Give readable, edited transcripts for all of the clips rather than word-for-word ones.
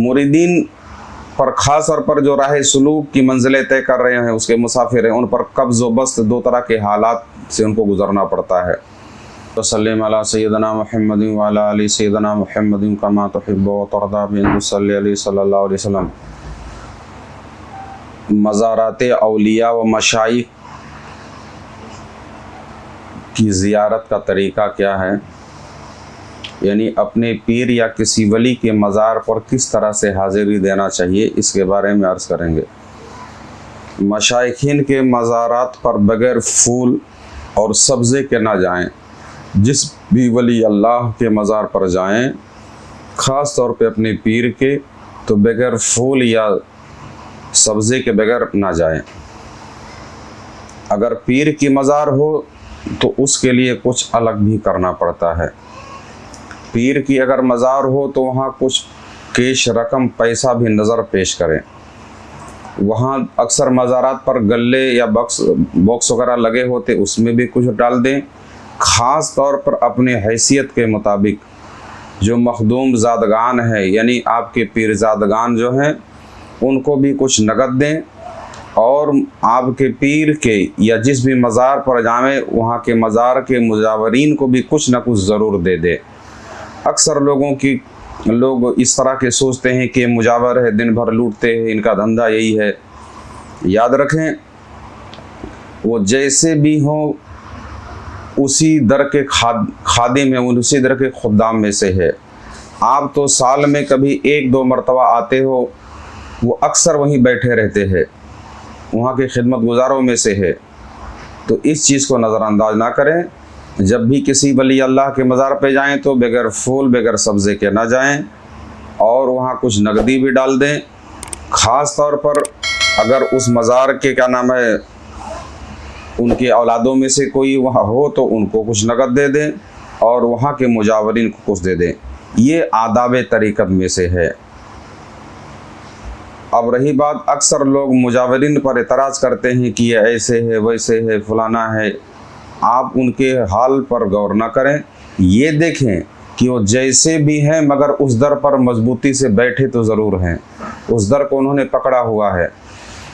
मुरीदीन पर ख़ास तौर पर जो राह सलूक की मंजिलें तय कर रहे हैं, उसके मुसाफिर हैं, उन पर कब्ज़ व बस्त दो तरह के हालात से उनको गुज़रना पड़ता है। तो सल्लल्लाहु अला सय्यदना मुहम्मद व अला आलि सय्यदना मुहम्मद कमा तुहिब्बु व तर्दा बिन सल्लल्लाहु अलैहि वसल्लम। मज़ारात औलिया व मशाइख की ज़ियारत का तरीक़ा क्या है, यानी अपने पीर या किसी वली के मज़ार पर किस तरह से हाज़िरी देना चाहिए, इसके बारे में अर्ज़ करेंगे। मशाइखीन के मज़ारात पर बग़ैर फूल और सब्ज़े के ना जाएं। जिस भी वली अल्लाह के मज़ार पर जाएं, ख़ास तौर पे अपने पीर के, तो बग़ैर फूल या सब्ज़े के बग़ैर ना जाएं। अगर पीर की मज़ार हो तो उसके लिए कुछ अलग भी करना पड़ता है। पीर की अगर मज़ार हो तो वहाँ कुछ कैश रकम पैसा भी नज़र पेश करें। वहाँ अक्सर मज़ारात पर गल्ले या बॉक्स वगैरह लगे होते, उसमें भी कुछ डाल दें। ख़ास तौर पर अपने हैसियत के मुताबिक जो मखदूम ज़ादगान है, यानी आपके पीरज़ादगान जो हैं, उनको भी कुछ नगद दें और आपके पीर के या जिस भी मज़ार पर जाएं, वहाँ के मज़ार के मुजावरीन को भी कुछ न कुछ ज़रूर दे दे। अक्सर लोग इस तरह के सोचते हैं कि मुजावर है, दिन भर लूटते हैं, इनका धंधा यही है। याद रखें, वो जैसे भी हों उसी दर के खादिम में, उसी दर के खुद्दाम में से है। आप तो साल में कभी 1-2 मरतबा आते हो, वो अक्सर वहीं बैठे रहते हैं, वहाँ के खिदमत गुजारों में से है। तो इस चीज़ को नज़रअंदाज ना करें। जब भी किसी वली अल्लाह के मज़ार पे जाएं तो बग़ैर फूल बग़ैर सब्ज़े के ना जाएं और वहाँ कुछ नगदी भी डाल दें। ख़ास तौर पर अगर उस मज़ार के क्या नाम है, उनके औलादों में से कोई वहाँ हो तो उनको कुछ नगद दे दें और वहाँ के मुजावरीन को कुछ दे दें। ये आदाब तरीक़त में से है। अब रही बात, अक्सर लोग मुजावरीन पर एतराज़ करते हैं कि ये ऐसे है, वैसे है, फलाना है। आप उनके हाल पर गौर न करें। ये देखें कि वो जैसे भी हैं मगर उस दर पर मजबूती से बैठे तो ज़रूर हैं, उस दर को उन्होंने पकड़ा हुआ है।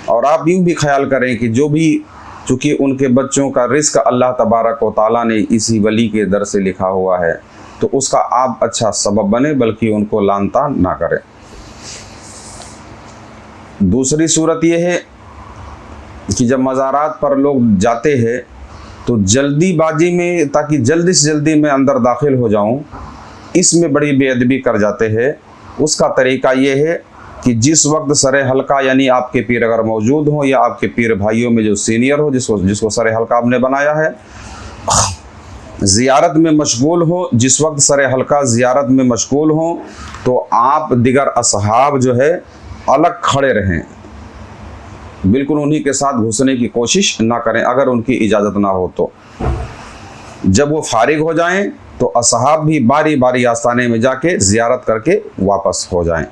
और आप यूँ भी ख्याल करें कि जो भी, चूँकि उनके बच्चों का रिस्क अल्लाह तबारक व तआला ने इसी वली के दर से लिखा हुआ है, तो उसका आप अच्छा सबब बने, बल्कि उनको लानतान ना करें। दूसरी सूरत यह है कि जब मज़ारात पर लोग जाते हैं तो जल्दीबाजी में, ताकि जल्दी से जल्दी मैं अंदर दाखिल हो जाऊं, इसमें बड़ी बेअदबी कर जाते हैं। उसका तरीक़ा ये है कि जिस वक्त सरे हल्का, यानी आपके पीर अगर मौजूद हो या आपके पीर भाइयों में जो सीनियर हो, जिसको सरे हल्का आपने बनाया है, ज़ियारत में मशगूल हो, जिस वक्त सरे हल्का ज़ियारत में मशगूल हो, तो आप दिगर असहाब जो है अलग खड़े रहें। बिल्कुल उन्हीं के साथ घुसने की कोशिश ना करें अगर उनकी इजाज़त ना हो तो। जब वो फारिग हो जाएं तो असहाब भी बारी बारी आस्थाने में जाके ज़ियारत करके वापस हो जाएं।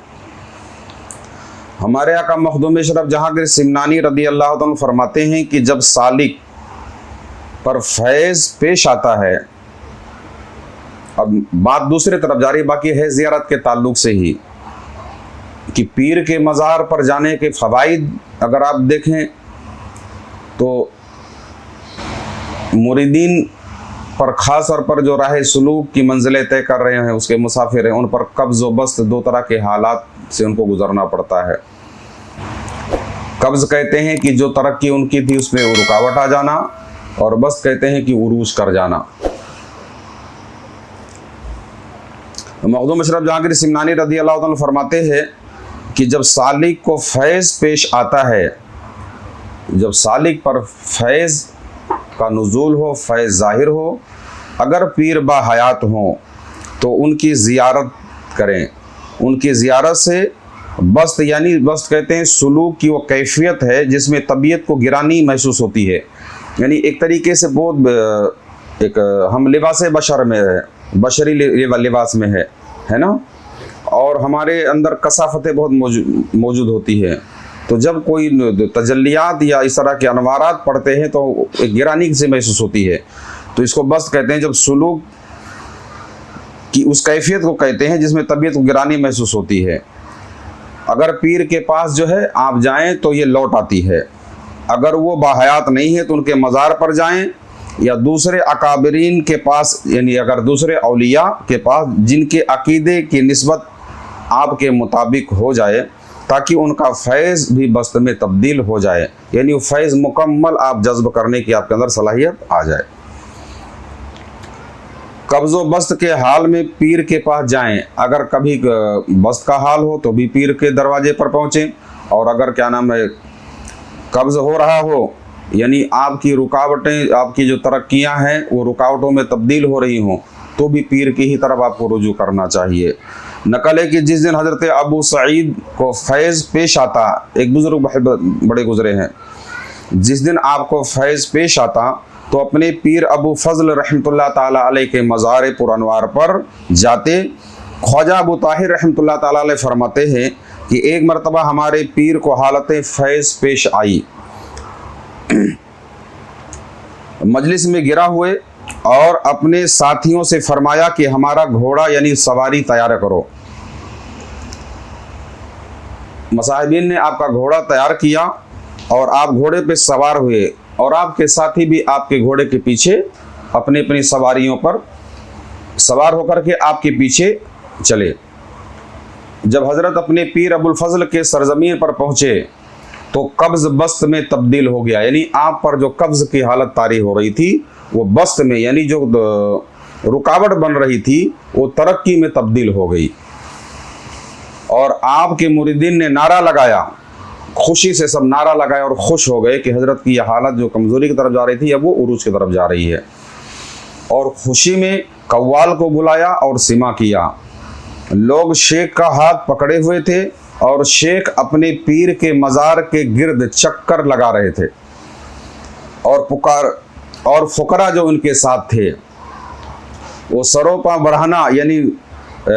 हमारे आका मखदूम अशरफ जहांगीर सिमनानी रदी अल्लाह तआला फरमाते हैं कि जब सालिक पर फैज़ पेश आता है, अब बात दूसरे तरफ जारी बाकी है ज़ियारत के ताल्लुक़ से ही, कि पीर के मज़ार पर जाने के फ़वाइद अगर आप देखें तो मुरीदीन पर ख़ास तौर पर जो राह सलूक की मंजिलें तय कर रहे हैं, उसके मुसाफिर हैं, उन पर कब्ज़ व बस्त दो तरह के हालात से उनको गुज़रना पड़ता है। कब्ज़ कहते हैं कि जो तरक्की उनकी थी उसमें रुकावट आ जाना, और बस्त कहते हैं कि उरूज कर जाना। मखदूम अशरफ जहांगीर सिमनानी रदी अल्लाह तआला फरमाते हैं कि जब सालिक को फैज़ पेश आता है, जब सालिक पर फैज़ का नुज़ूल हो, फैज़ ज़ाहिर हो, अगर पीर बा हयात हों तो उनकी ज़ियारत करें। उनकी ज़ियारत से बस्त, यानी बस्त कहते हैं सुलूक की वो कैफियत है जिसमें तबीयत को गिरानी महसूस होती है। यानी एक तरीके से बहुत एक हम लिबास बशर में है, बशरी लिबास में है ना, और हमारे अंदर कसाफतें बहुत मौजूद होती है। तो जब कोई तजल्लियात या इस तरह के अनवारात पढ़ते हैं तो एक गिरानी से महसूस होती है, तो इसको बस्त कहते हैं। जब सुलूक की उस कैफियत को कहते हैं जिसमें तबीयत को गिरानी महसूस होती है। اگر پیر کے پاس جو ہے آپ جائیں تو یہ لوٹ آتی ہے، اگر وہ باحیات نہیں ہے تو ان کے مزار پر جائیں یا دوسرے اکابرین کے پاس، یعنی اگر دوسرے اولیاء کے پاس جن کے عقیدے کی نسبت آپ کے مطابق ہو جائے، تاکہ ان کا فیض بھی بست میں تبدیل ہو جائے، یعنی وہ فیض مکمل آپ جذب کرنے کی آپ کے اندر صلاحیت آ جائے۔ قبض و بست کے حال میں پیر کے پاس جائیں، اگر کبھی بست کا حال ہو تو بھی پیر کے دروازے پر پہنچیں، اور اگر کیا نام ہے قبض ہو رہا ہو، یعنی آپ کی رکاوٹیں، آپ کی جو ترقیاں ہیں وہ رکاوٹوں میں تبدیل ہو رہی ہوں، تو بھی پیر کی ہی طرف آپ کو رجوع کرنا چاہیے۔ نقل ہے کہ جس دن حضرت ابو سعید کو فیض پیش آتا، ایک بزرگ بڑے گزرے ہیں، جس دن آپ کو فیض پیش آتا تو اپنے پیر ابو فضل رحمۃ اللہ تعالیٰ علیہ کے مزار پر انوار پر جاتے۔ خواجہ ابو طاہر رحمۃ اللہ تعالیٰ علیہ فرماتے ہیں کہ ایک مرتبہ ہمارے پیر کو حالت فیض پیش آئی، مجلس میں گرا ہوئے اور اپنے ساتھیوں سے فرمایا کہ ہمارا گھوڑا یعنی سواری تیار کرو۔ مصاحبین نے آپ کا گھوڑا تیار کیا اور آپ گھوڑے پہ سوار ہوئے، اور آپ کے ساتھی بھی آپ کے گھوڑے کے پیچھے اپنی اپنی سواریوں پر سوار ہو کر کے آپ کے پیچھے چلے۔ جب حضرت اپنے پیر ابو الفضل کے سرزمین پر پہنچے تو قبض بست میں تبدیل ہو گیا، یعنی آپ پر جو قبض کی حالت طاری ہو رہی تھی وہ بست میں، یعنی جو رکاوٹ بن رہی تھی وہ ترقی میں تبدیل ہو گئی، اور آپ کے مریدین نے نعرہ لگایا، خوشی سے سب نعرہ لگائے اور خوش ہو گئے کہ حضرت کی یہ حالت جو کمزوری کی طرف جا رہی تھی اب وہ عروج کی طرف جا رہی ہے، اور خوشی میں قوال کو بلایا اور سما کیا۔ لوگ شیخ کا ہاتھ پکڑے ہوئے تھے اور شیخ اپنے پیر کے مزار کے گرد چکر لگا رہے تھے، اور فقراء جو ان کے ساتھ تھے وہ سروپا برہنہ یعنی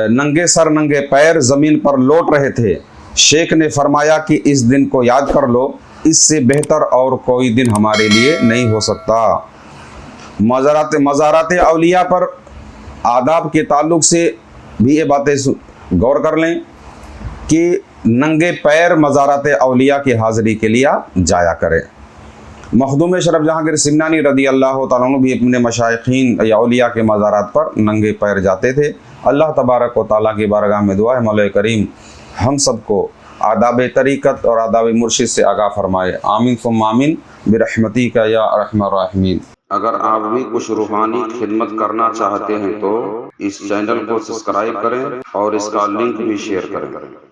ننگے سر ننگے پیر زمین پر لوٹ رہے تھے۔ شیخ نے فرمایا کہ اس دن کو یاد کر لو، اس سے بہتر اور کوئی دن ہمارے لیے نہیں ہو سکتا۔ مزارات اولیاء پر آداب کے تعلق سے بھی یہ باتیں غور کر لیں کہ ننگے پیر مزارات اولیاء کی حاضری کے لیے جایا کریں۔ مخدوم شرف جہانگیر سمنانی رضی اللہ تعالیٰ عنہ بھی اپنے مشائخین یا اولیاء کے مزارات پر ننگے پیر جاتے تھے۔ اللہ تبارک و تعالیٰ کی بارگاہ میں دعا ہے مولا کریم ہم سب کو آداب طریقت اور آداب مرشد سے آگاہ فرمائے، آمین ثم آمین برحمتک یا ارحم الراحمین۔ اگر آپ بھی کچھ روحانی خدمت کرنا چاہتے ہیں تو اس چینل کو سبسکرائب کریں اور اس کا لنک بھی شیئر کریں۔